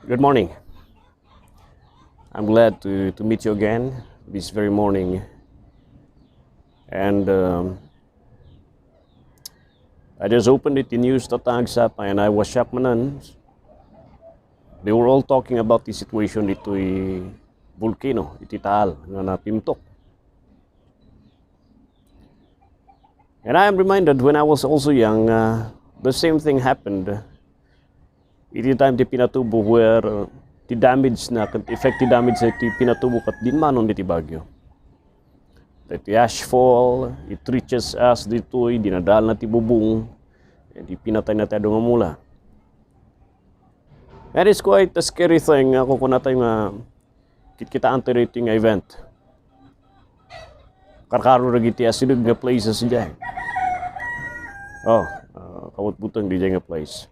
Good morning. I'm glad to meet you again this very morning. And I just opened it in news.tagsap and I was shocked manan. They were all talking about the situation ito'y volcano, iti taal nga napimtok. And I am reminded when I was also young, the same thing happened. Iti time ti pinatubo where the damage na, effective damage sa ti pinatubo kat dinmanon iti bagyo. That the ashfall, it reaches us dito'y dinadal na ti bubong, di pinatay na tayo nga mula. And it's quite a scary thing ako kung natay nga kita antirating event. Karkaro na giti asinug nga places dyan. Kawat butang di dyan nga place.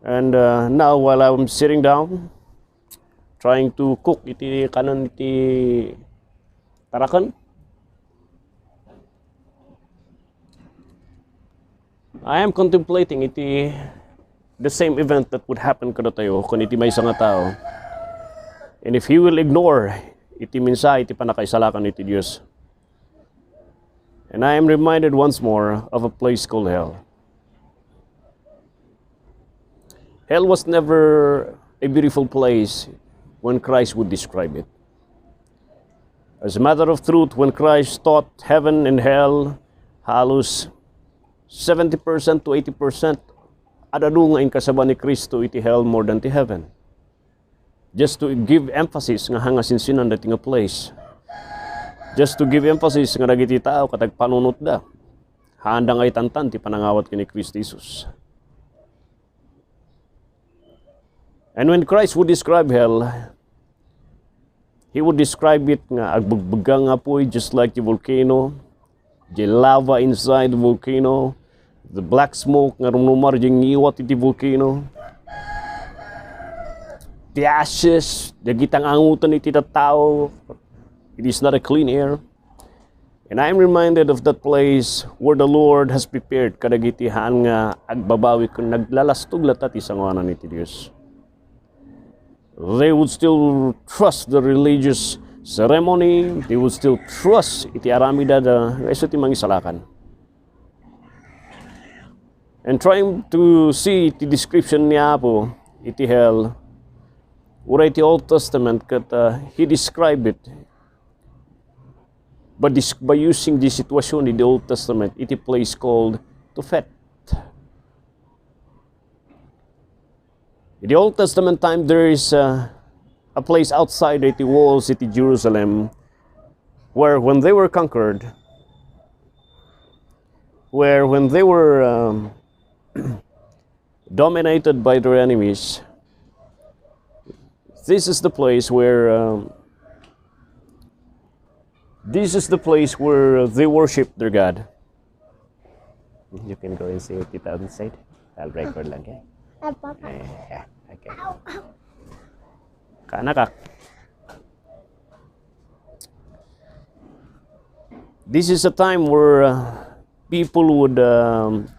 And now while I'm sitting down, trying to cook iti kanan iti tarakan, I am contemplating the same event that would happen kada tayo kung iti may nga tao. And if he will ignore iti mensahe iti panakaisalakan iti Diyos. And I am reminded once more of a place called hell. Hell was never a beautiful place when Christ would describe it. As a matter of truth, when Christ taught heaven and hell, halos 70% to 80% adadu nga in kasaba ni Kristo iti hell more than ti heaven. Just to give emphasis nga hanga sinsinan dati nga place. Just to give emphasis nga dagiti tao katag panunot da. Handa nga itantan ti panangawat kini Kristo Jesus. And when Christ would describe hell, he would describe it nga agbagbagang apoy just like the volcano, the lava inside the volcano, the black smoke nga rumumar yung iwat iti volcano, the ashes, dagitang angutan iti tao, it is not a clean air. And I am reminded of that place where the Lord has prepared kadagitihan nga agbabawi kung naglalastog latat isanganan iti Diyos. They would still trust the religious ceremony, they would still trust iti aramida da iso ti mangisalakan. And trying to see the description niya po, iti hell, uray ti Old Testament, he described it. But by using the situation in the Old Testament, iti place called Tophet. In the Old Testament time, there is a place outside the walls of Jerusalem where when they were conquered, when they were dominated by their enemies, this is the place where they worship their God. You can go and see it outside. I'll record lang, okay? Yeah, okay. Kanakak. This is a time where people would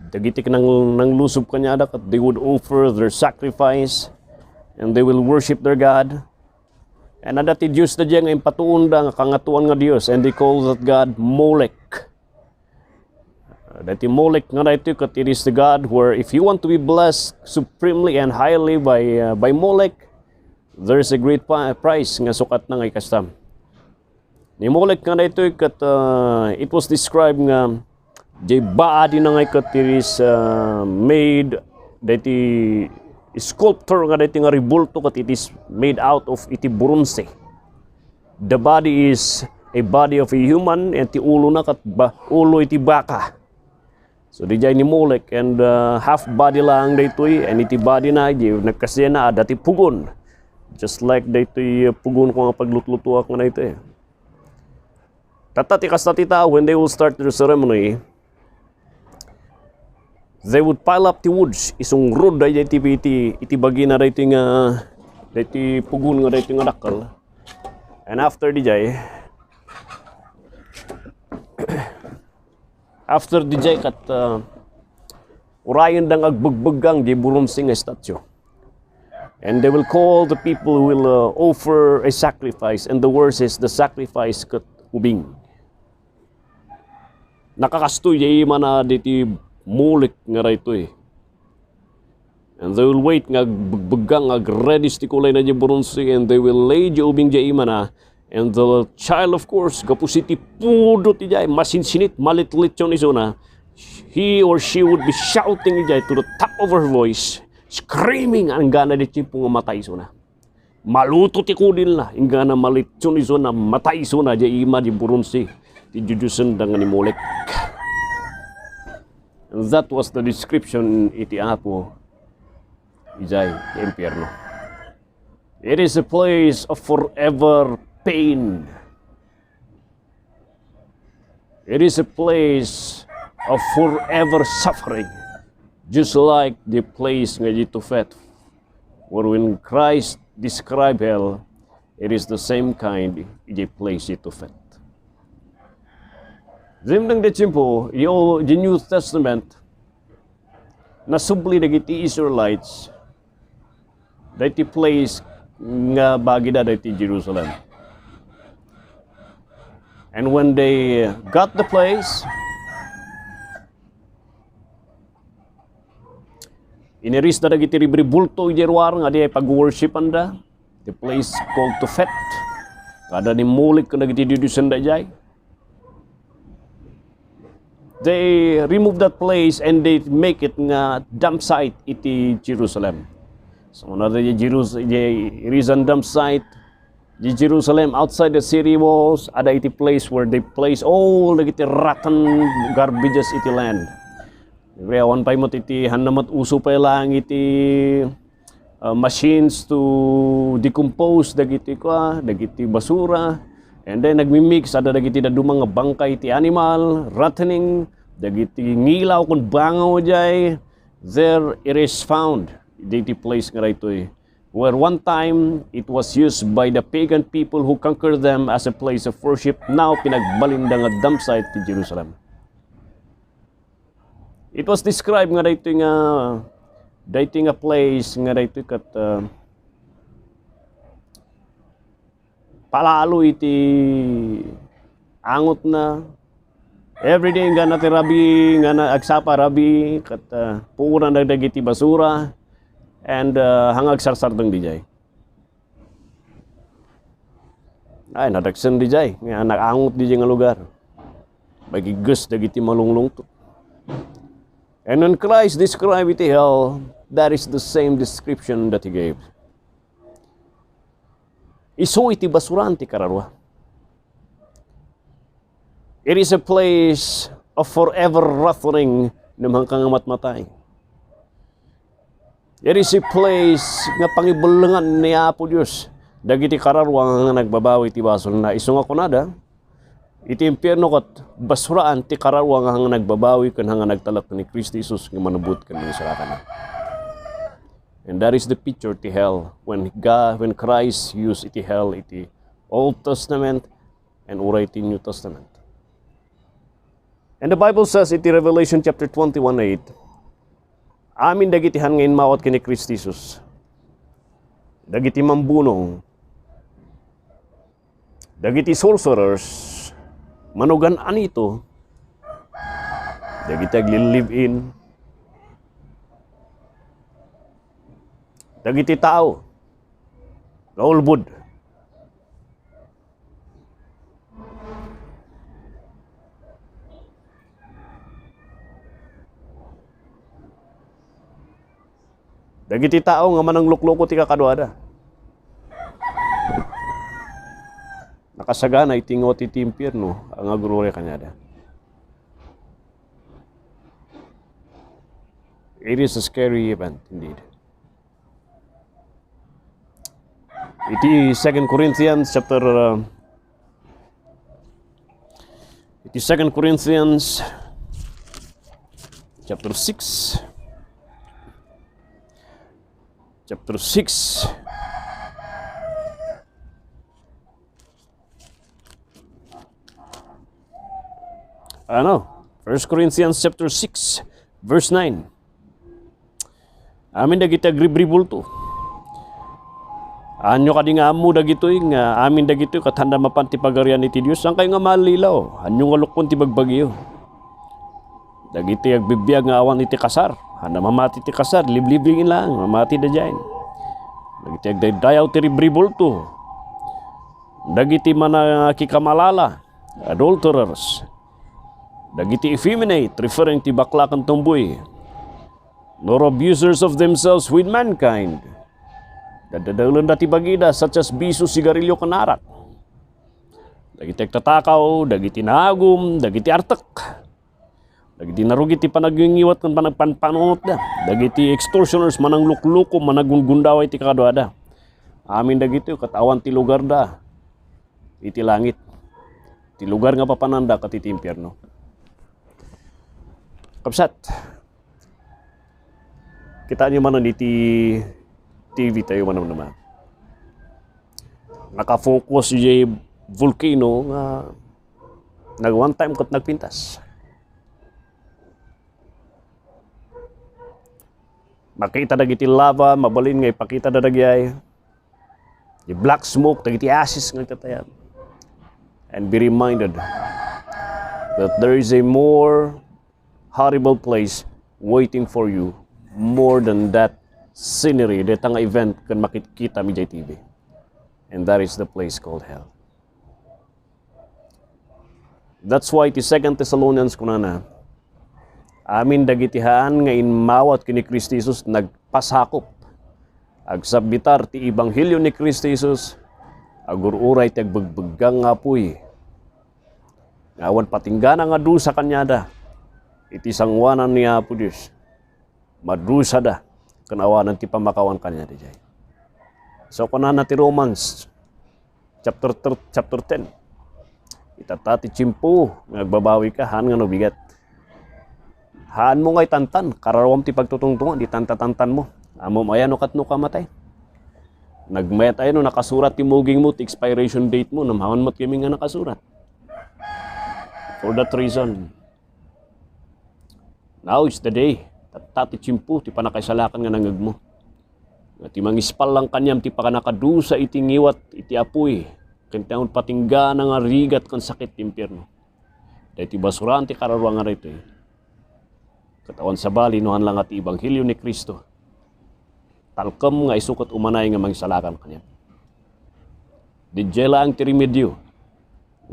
dagitik nang lusob kanya dak, they would offer their sacrifice and they will worship their God. And adati Diyos na diyan nga impatuon da nga kangatuan nga Dios, and they call that God Molech. Dati Molech nga dito kat it is the God where if you want to be blessed supremely and highly by Molech, there is a great price nga sukat na nga ikastam. Ni Molech nga dito kat it was described nga jay baadi na nga kat it is made dati sculptor nga dati nga ribulto kat it is made out of iti bronze. The body is a body of a human and ti ulo na kat ulo iti baka. So di jay ni Molech and half body lang daytoy and iti body na di nagkasya na dati pugon. Just like daytoy pugon ko nga paglutlutuak nga daytoy. Tatati kastatita when they will start their ceremony, they would pile up the woods isong road day iti bagi na daytoy nga daytoy pugon nga daytoy nga dakal. And after di jay after di jay kat urayan dang agbagbagang di bronze nga statue. And they will call the people who will offer a sacrifice. And the worst is the sacrifice kat ubing. Nakakastoy jay mana diti mulik nga rayto eh. And they will wait nga baggang ready stikulay na jay buronsi, and they will lay jay ubing jay mana. And the child, of course, kapusiti pudot jay masinsinit malit-lit yon isuna. He or she would be shouting jay to the top of her voice, screaming ang gana di tipong matay isuna. Maluto ti kudil na, ang gana malit yon isuna matay isuna jay ima di buronsi. Tijujusan dengan Molek. And that was the description iti apo ijay impierno. It is a place of forever pain. It is a place of forever suffering. Just like the place nga dito fet. Where when Christ described hell, it is the same kind iti place dito fet. Zimdang decimpo, the New Testament, nasubli dagiti Israelites, dati place nga bagida dati Jerusalem. And when they got the place, iniris na dagiti ribribulto ijerwar nga di pag-worshipan da, the place called Tofet, kada ni mulik ka dagiti didusan da jay. They remove that place and they make it nga dump site iti Jerusalem. So another Jerusalem, it is a dump site. The Jerusalem outside the city walls, ada iti place where they place all the iti rotten garbages iti land. One pa mo iti hanamat uso pa lang iti machines to decompose dagiti basura. And then nagmi-mix ada dagiti dadumang nga bangkay ti animal, rottening, dagiti ngilaw kun bangaw jay. There it is found, diti place nga rayto eh. Where one time it was used by the pagan people who conquered them as a place of worship, now pinagbalinda nga dump site ti Jerusalem. It was described nga rayto nga place nga rayto kat palalo iti angot na everyday nga nati rabi nga na agsapa rabi kat pura na dagiti basura and hangag sarsardeng dijay. Ay nadagsen dijay nga nagangot dijay nga lugar. Bagigus dagiti malunglungtot. And when Christ described iti hell, that is the same description that he gave. Iso iti basuran ti kararwa. It is a place of forever wrathing namang kangamatmatay. It is a place nga pangibulangan ni Apo Diyos. Dagiti kararwa nga nagbabawi ti basol na iso nga kunada. Iti impyerno kat basuraan ti kararwa nga nagbabawi kan nga nagtalak ni Kristo Jesus nga manubot kan ni sarakan. And that is the picture to hell when Christ used iti hell iti Old Testament and uray iti New Testament. And the Bible says iti Revelation chapter 21:8, amin dagitihan ngayon mawat kini Kristo Jesus. Dagiti mambunong, dagiti sorcerers, manugan anito, dagiti agli-live-in, dagiti tao, kaulbud. Dagiti tao nga manang lukloko ti kakaduada. Nakasagana itingot iti impyerno ang agurure kanyada. It is a scary event indeed. Iti 2 Corinthians chapter 6. Chapter 6. Ano? 1 Corinthians chapter 6, verse 9. Amin dagiti agribribulto. Anyo ka di nga amo dagitoy nga amin dagitoy kat handa mapanti pagarian iti Dios. Ang kayo nga malilaw. Anyo nga lukon ti bagbagyo. Dagiti agbibiyag nga awan iti kasar. Handa mamati ti kasar. Liblibingin lang. Mamati da dyan. Dagiti agdaydayaw ti ribribulto. Dagiti manakikamalala. Adulterers. Dagiti effeminate. Referring ti baklakan tumboy. Nor abusers of themselves with mankind. Dadadalan dati bagida such as biso, sigarilyo, kanarak. Dagiti tatakaw, dagiti nagum, dagiti artak. Dagiti narugit ti panagingiwat kan panagpanpanot da. Dagiti extortioners mananglukluko, managungundaway ti kaduada. Amin dagiti katawan ti lugar da. Iti langit. Ti lugar nga papananda kat iti impyerno. Kapsat. Kita niyo man iti TV tayo man naman. Nakafocus yung volcano nga nag one time kat nagpintas. Makita dagiti lava, mabalin nga ipakita dadagyay. Yung black smoke, dagiti ashes nga tatayan. And be reminded that there is a more horrible place waiting for you more than that scenery, dito nga event kan makikita mi jay TV. And that is the place called hell. That's why ti 2 Thessalonians kunana, amin dagitihaan nga inmawat kini Kristi Jesus nagpasakop. Agsabitar ti Ebanghelyo ni Kristi Jesus, agururay ti agbagbagang nga puy. Ngawan patinggana nga dusa kanyada, iti sangwanan ni Apo Diyos, madusa da. Kanawanan ti pamakawan kanya di jay. So kunana ti Romans chapter 10. Itata ti chimpo nagbabawi ka han nga no bigat. Haan mo ngay tantan karawam ti pagtutungtungan di tantan mo. Amo maya no katno ka matay. Nagmet ay no nakasurat ti muging mo ti expiration date mo namawan mo't kimi nga nakasurat. For that reason, now is the day. Tati chimpu, ti panakaisalakan nga nangag mo. Ti mangispal lang kanyam, ti pakanakadusa iti ngiwat, iti apoy. Kantang patingga nga rigat kan sakit ti impyerno. Dahil ti basuran ti kararuang nga rito. Katawan sa bali, nuhan lang at Ebanghelyo ni Kristo. Talkam nga isukot umanay nga mangisalakan kanyam. Dijela ang ti remedyo,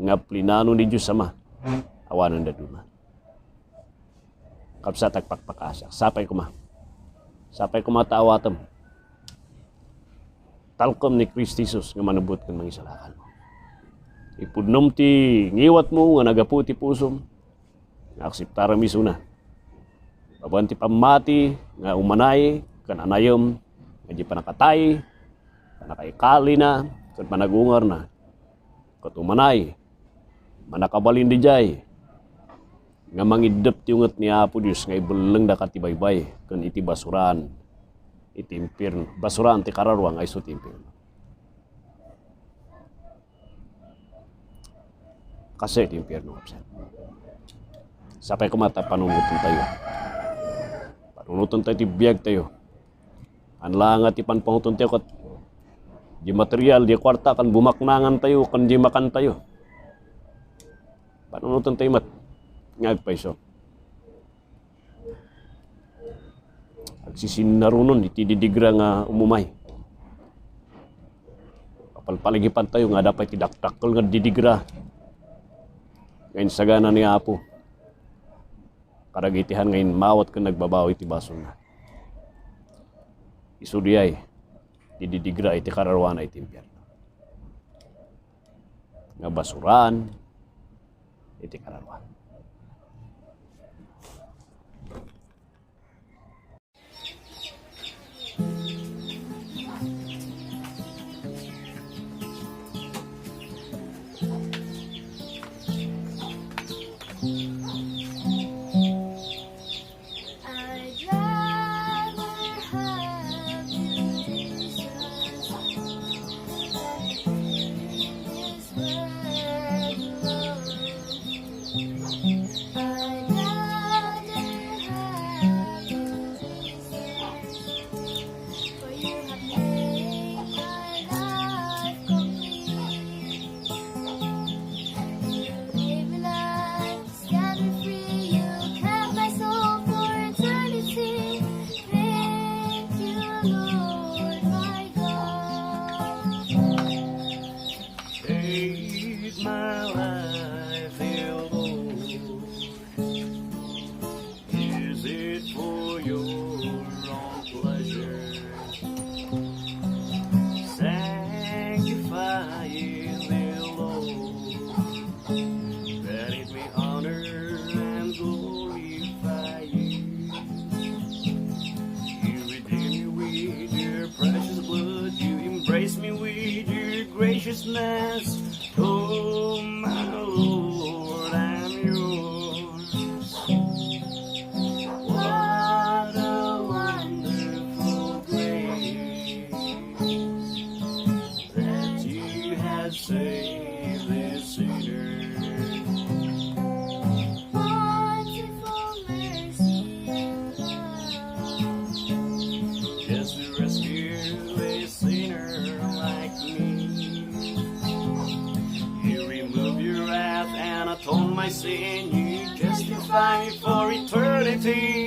nga plinano ni Diyos Ama, awanan da duma. Kapsa tagpakpakasa. Sapay kuma. Sapay kuma taawatam. Talkom ni Kristi Jesus nga manubot kang mangisalakan mo. Ipudnom ti ngiwat mo nga nagapu ti pusom. Nga aksiptara misuna. Baban ti pamati nga umanay kan anayom nga di panakatay, panakaikali na, kan panagungar na. Kat umanay, manakabalin di jay. Nga mangidap ti unget ni Apo Diyos nga ibulang da katibaybay kan iti basuran iti impirno. Basuran ti kararuang ay so ti impirno. Kasi ti impirno. Sapay kumata panunutan tayo. Panunutan tayo ti biyag tayo. Anla nga ti panpangutan tayo kat di material, di kwarta kan bumaknangan tayo, kan di makan tayo. Panunutan tayo mat. Ngagpaiso. Agsisinarunon, itididigra nga umumay. Kapalpaligipan tayo nga dapat tidaktakol nga didigra. Ngayon sagana ni Apo. Karagitihan ngayon mawat ka nagbabawi ti bason na. Isudiyay, tididigra iti kararwana iti impyerno. Nga basuran, iti kararwana. graciousness. Oh, my Lord, I'm yours. What a wonderful grace that you have saved this sinner. Wonderful mercy and love. Just to rescue a sinner like me. You remove your wrath and atone my sin. You justify me for eternity.